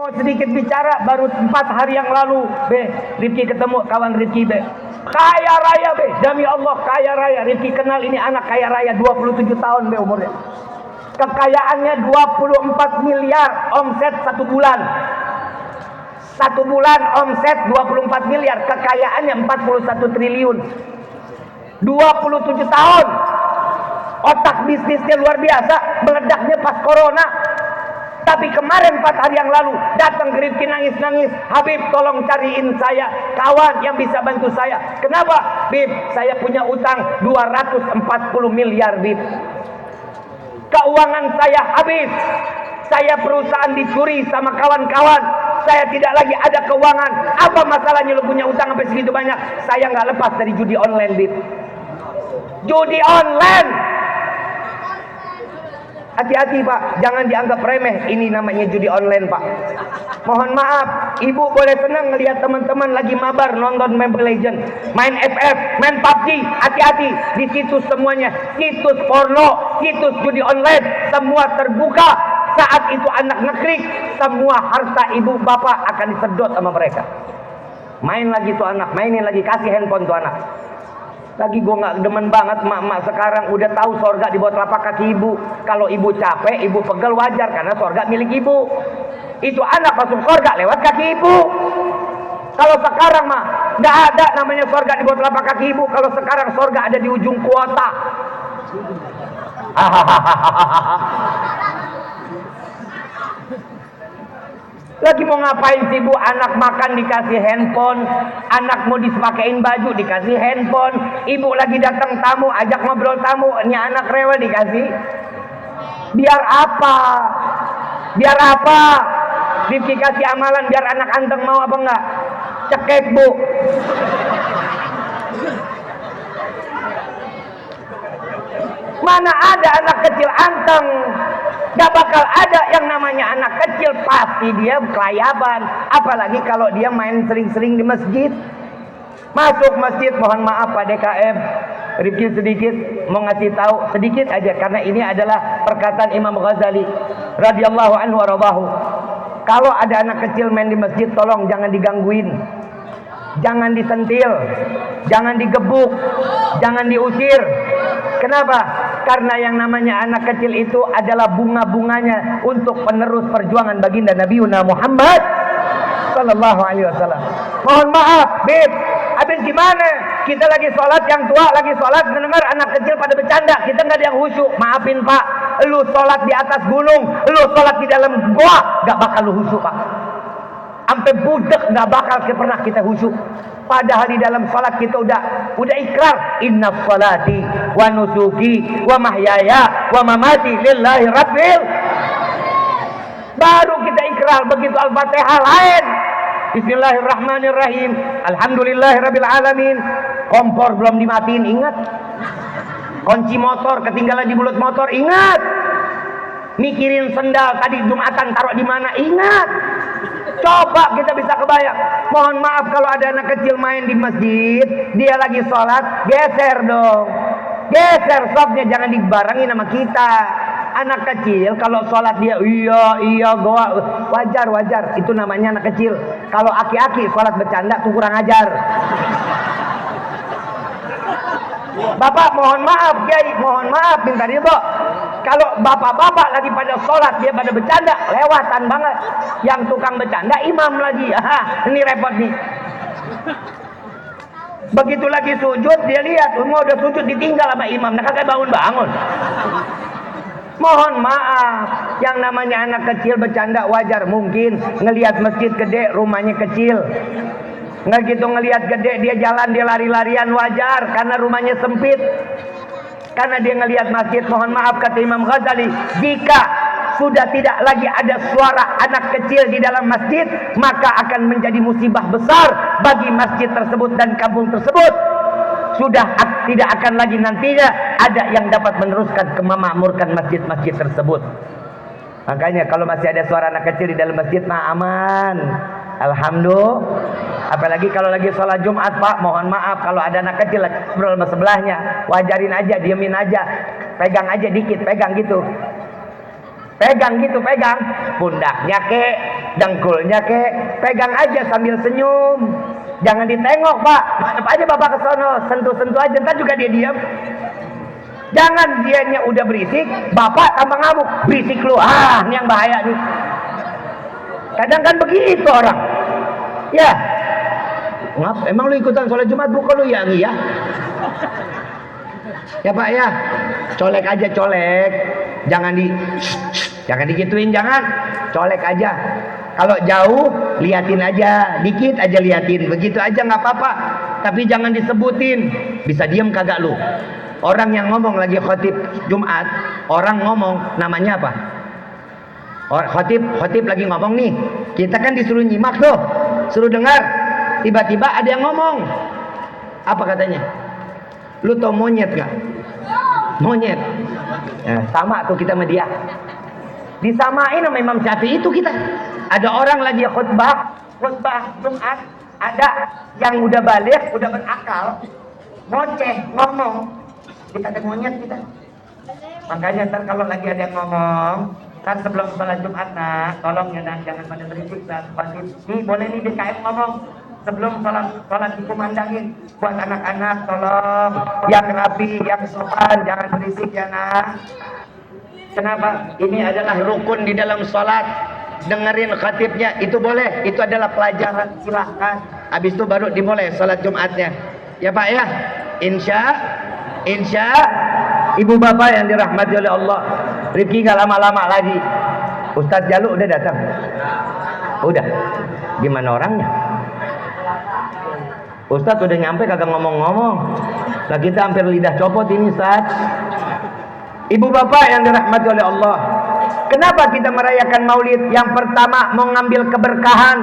Mau sedikit bicara, baru 4 hari yang lalu Rifki ketemu kawan Rifki kaya raya demi Allah kaya raya. Rifki kenal ini anak kaya raya 27 tahun umurnya. Kekayaannya 24 miliar omset 1 bulan. 1 bulan omset 24 miliar, kekayaannya 41 triliun. 27 tahun. Otak bisnisnya luar biasa, meledaknya pas corona. Tapi kemarin 4 hari yang lalu datang ke Rifki nangis-nangis, Habib tolong cariin saya kawan yang bisa bantu saya. Kenapa? Bib, saya punya utang 240 miliar Bib. Keuangan saya habis. Saya perusahaan dicuri sama kawan-kawan. Saya tidak lagi ada keuangan. Apa masalahnya lu punya utang sampai segitu banyak? Saya nggak lepas dari judi online Bib. Judi online. Hati-hati Pak, jangan dianggap remeh. Ini namanya judi online Pak. Mohon maaf, ibu boleh senang ngelihat teman-teman lagi mabar nonton Mobile Legends, main FF, main PUBG. Hati-hati, di situs semuanya situs porno, situs judi online, semua terbuka. Saat itu anak ngeklik, semua harta ibu bapak akan disedot sama mereka. Main lagi tuh anak, mainin lagi, kasih handphone tuh anak. Lagi gue gak demen banget mak-mak sekarang udah tahu sorga di bawah telapak kaki ibu. Kalau ibu capek, ibu pegel wajar karena sorga milik ibu. Itu anak masuk sorga lewat kaki ibu. Kalau sekarang mah gak ada namanya sorga di bawah telapak kaki ibu. Kalau sekarang sorga ada di ujung kuota. Lagi mau ngapain sih bu? Anak makan dikasih handphone, anak mau dipakein baju dikasih handphone, ibu lagi datang tamu ajak ngobrol tamu, ini anak rewel dikasih. Biar apa? Biar apa? Rifki kasih amalan biar anak anteng mau apa enggak? Cekek bu. Mana ada anak kecil anteng? Gak bakal ada yang namanya anak kecil, pasti dia kelayaban. Apalagi kalau dia main sering-sering di masjid. Masuk masjid, mohon maaf Pak DKM, Rifki sedikit mau ngasih tahu sedikit aja karena ini adalah perkataan Imam Ghazali radhiyallahu anhu waradahu. Kalau ada anak kecil main di masjid, tolong jangan digangguin, jangan disentil, jangan digebuk, jangan diusir. Kenapa? Karena yang namanya anak kecil itu adalah bunga-bunganya untuk penerus perjuangan baginda Nabi Muhammad sallallahu alaihi wasallam. Mohon maaf, Bib, habis gimana? Kita lagi sholat, yang tua lagi sholat, mendengar anak kecil pada bercanda, kita nggak ada yang khusyuk. Maafin Pak, lu sholat di atas gunung, lu sholat di dalam gua, nggak bakal lu khusyuk Pak. Sampai budek nggak bakal pernah kita khusyuk. Padahal di dalam salat kita udah ikrar, inna salati wa nusuki wa mahyaya wa mamati lillahi rabbil. Baru kita ikrar, begitu Al-Fatihah lain. Bismillahirrahmanirrahim. Alhamdulillahirabbil alamin. Kompor belum dimatiin, ingat. Kunci motor ketinggalan di mulut motor, ingat. Mikirin sendal tadi Jumatan taruh di mana, ingat. Coba kita bisa kebayang. Mohon maaf kalau ada anak kecil main di masjid, dia lagi sholat, geser dong. Geser sopnya, jangan dibarengin sama kita. Anak kecil kalau sholat dia iya goa, wajar. Itu namanya anak kecil. Kalau aki-aki sholat bercanda tuh kurang ajar. Bapak mohon maaf, Kiai, mohon maaf, minta ridho. Kalau bapak-bapak lagi pada sholat, dia pada bercanda, lewatan banget. Yang tukang bercanda imam lagi. Ini repot nih. Begitu lagi sujud, dia lihat, semua udah sujud ditinggal sama imam. Nah kagak bangun-bangun. Mohon maaf, yang namanya anak kecil bercanda wajar. Mungkin ngelihat masjid gede, rumahnya kecil. Nggak gitu ngelihat gede, dia jalan, dia lari-larian, wajar. Karena rumahnya sempit. Karena dia ngelihat masjid. Mohon maaf kata Imam Ghazali, jika sudah tidak lagi ada suara anak kecil di dalam masjid, maka akan menjadi musibah besar bagi masjid tersebut dan kampung tersebut. Sudah tidak akan lagi nantinya ada yang dapat meneruskan memakmurkan masjid-masjid tersebut. Makanya kalau masih ada suara anak kecil di dalam masjid mah aman. Alhamdulillah. Apalagi kalau lagi sholat Jumat Pak, mohon maaf kalau ada anak kecil ngobrol sama sebelahnya, wajarin aja, diemin aja, pegang aja dikit, pegang gitu. Pegang gitu, pegang pundaknya kek, dengkulnya kek, pegang aja sambil senyum. Jangan ditengok, Pak. Madep aja Bapak ke sono, sentuh-sentuh aja, ntar juga dia diam. Jangan dianya udah berisik, Bapak tambah ngamuk, berisik lu. Ah, ini yang bahaya nih. Kadang kan begitu orang. Ya. Ngap, emang lu ikutan sholat Jumat bukan lu yang iya? Ya Pak ya, colek aja colek, jangan digituin, jangan, colek aja. Kalau jauh liatin aja, dikit aja liatin, begitu aja nggak apa-apa. Tapi jangan disebutin, bisa diem kagak lu? Orang yang ngomong lagi khotib Jumat, orang ngomong namanya apa? Khotib lagi ngomong nih, kita kan disuruh nyimak tuh, suruh dengar. Tiba-tiba ada yang ngomong, apa katanya? Lu tau monyet gak? Monyet. Nah, sama tuh kita sama dia. Disamain sama Imam Syafi'i itu kita. Ada orang lagi khutbah Jumat, ada yang udah balik, udah berakal, ngoceh, ngomong, dikata monyet kita. Makanya ntar kalau lagi ada yang ngomong, kan sebelum sholat Jumat, nak, tolong ya nak, jangan pada berisik lah. Nih boleh nih DKM ngomong. Sebelum sholat dikumandangin buat anak-anak, tolong yang rapi, yang sopan, jangan berisik ya nak. Kenapa? Ini adalah rukun di dalam sholat. Dengerin khatibnya, itu boleh, itu adalah pelajaran, silahkan. Habis itu baru dimulai sholat Jumatnya. Ya Pak ya, insya ibu bapak yang dirahmati oleh Allah, Rifki gak lama-lama lagi. Ustadz Jalu udah datang? Udah. Gimana orangnya? Ustadz udah nyampe kagak ngomong-ngomong. Nah kita hampir lidah copot ini Ustadz. Ibu bapak yang dirahmati oleh Allah, kenapa kita merayakan maulid? Yang pertama mau ngambil keberkahan.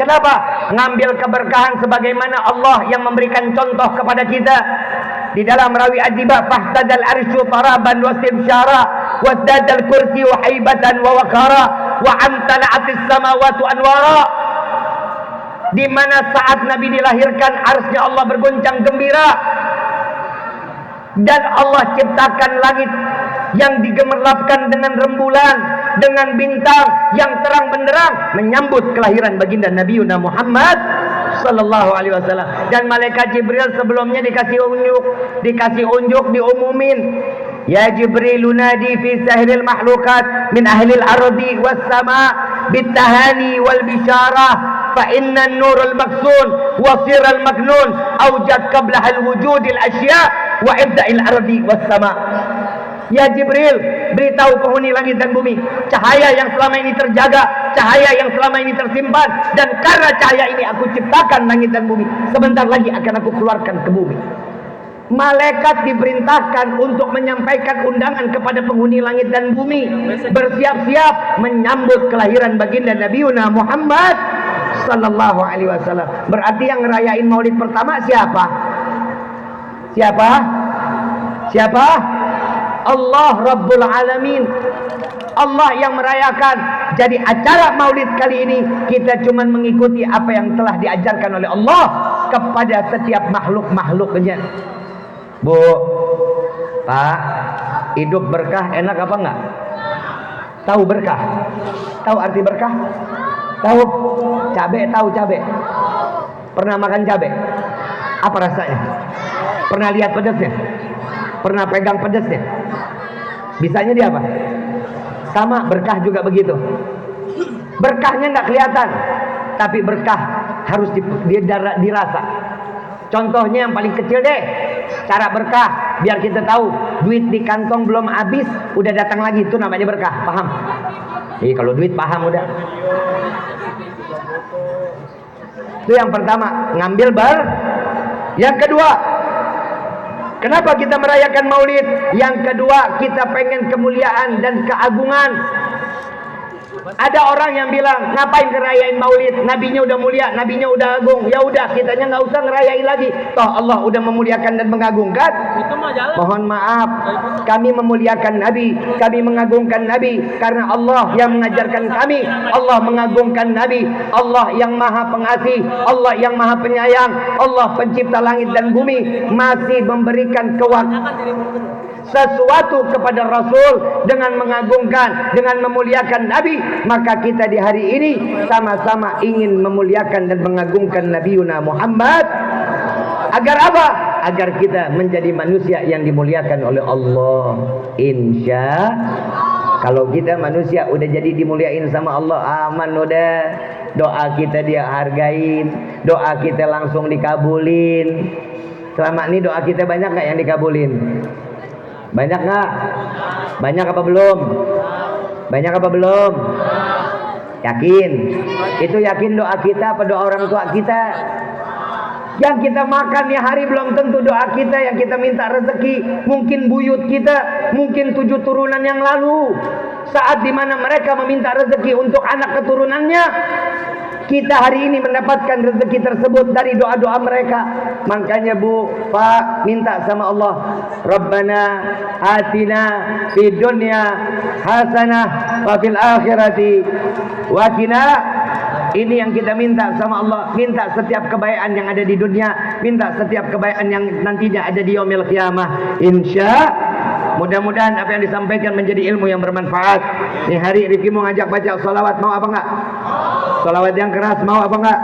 Kenapa? Ngambil keberkahan sebagaimana Allah yang memberikan contoh kepada kita. Di dalam rawi Adibah, fahtadal arsyu taraban wasibsyara wasdadal kursi wahaibatan wa wakara wa amtala'atis samawatu anwara. Di mana saat Nabi dilahirkan, arsy Allah bergoncang gembira, dan Allah ciptakan langit yang digemerlapkan dengan rembulan, dengan bintang yang terang benderang menyambut kelahiran baginda Nabi Muhammad sallallahu alaihi wasallam. Dan malaikat Jibril sebelumnya dikasih unjuk, diumumin, ya Jibril nadi fi sahiril mahlukat min ahlil ardi was sama bitahani wal bisyarah fa inna nurul maksun wa siral maknun awjad qabla al wujudil asya wa ibda'il ardi was sama. Ya Jibril, beritahu penghuni langit dan bumi, cahaya yang selama ini terjaga, cahaya yang selama ini tersimpan, dan karena cahaya ini aku ciptakan langit dan bumi, sebentar lagi akan aku keluarkan ke bumi. Malaikat diperintahkan untuk menyampaikan undangan kepada penghuni langit dan bumi, bersiap-siap menyambut kelahiran baginda Nabi Muhammad sallallahu alaihi wasallam. Berarti yang ngerayain maulid pertama siapa? Siapa? Allah Rabbul Alamin. Allah yang merayakan. Jadi acara maulid kali ini kita cuma mengikuti apa yang telah diajarkan oleh Allah kepada setiap makhluk-makhluknya. Bu, Pak, hidup berkah enak apa enggak? Tahu berkah? Tahu arti berkah? Tahu cabe? Pernah makan cabe? Apa rasanya? Pernah lihat pedasnya? Pernah pegang pedasnya? Bisanya dia apa? Sama, berkah juga begitu. Berkahnya nggak kelihatan, tapi berkah harus dirasa. Contohnya yang paling kecil deh, cara berkah biar kita tahu duit di kantong belum habis udah datang lagi, itu namanya berkah. Paham? Kalau duit paham udah. Itu yang pertama, ngambil Yang kedua, kenapa kita merayakan maulid? Yang kedua, kita pengen kemuliaan dan keagungan. Ada orang yang bilang, ngapain ngerayain maulid? Nabinya udah mulia, nabinya udah agung. Ya udah, kitanya nggak usah ngerayain lagi. Toh Allah udah memuliakan dan mengagungkan. Mohon maaf, kami memuliakan Nabi, kami mengagungkan Nabi karena Allah yang mengajarkan kami. Allah mengagungkan Nabi. Allah yang maha pengasih, Allah yang maha penyayang, Allah pencipta langit dan bumi masih memberikan sesuatu kepada Rasul, dengan mengagungkan, dengan memuliakan Nabi, maka kita di hari ini sama-sama ingin memuliakan dan mengagungkan Nabiuna Muhammad. Agar apa? Agar kita menjadi manusia yang dimuliakan oleh Allah. Insya kalau kita manusia udah jadi dimuliain sama Allah, aman udah. Doa kita dia hargain, doa kita langsung dikabulin. Selama ini doa kita banyak nggak yang dikabulin? Banyak nggak? Banyak apa belum? Banyak apa belum? Yakin? Itu yakin doa kita apa doa orang tua kita? Yang kita makan ya hari belum tentu doa kita. Yang kita minta rezeki mungkin buyut kita, mungkin 7 turunan yang lalu, saat dimana mereka meminta rezeki untuk anak keturunannya, kita hari ini mendapatkan rezeki tersebut dari doa-doa mereka. Makanya Bu, Pak, minta sama Allah, Rabbana atina fid dunya hasanah wa fil akhirati wa qina. Ini yang kita minta sama Allah. Minta setiap kebaikan yang ada di dunia, minta setiap kebaikan yang nantinya ada di yaumil qiyamah. Mudah-mudahan apa yang disampaikan menjadi ilmu yang bermanfaat. Ini hari Rifki mau ngajak baca salawat, mau apa enggak? Salawat yang keras mau apa enggak?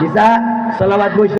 Bisa? Salawat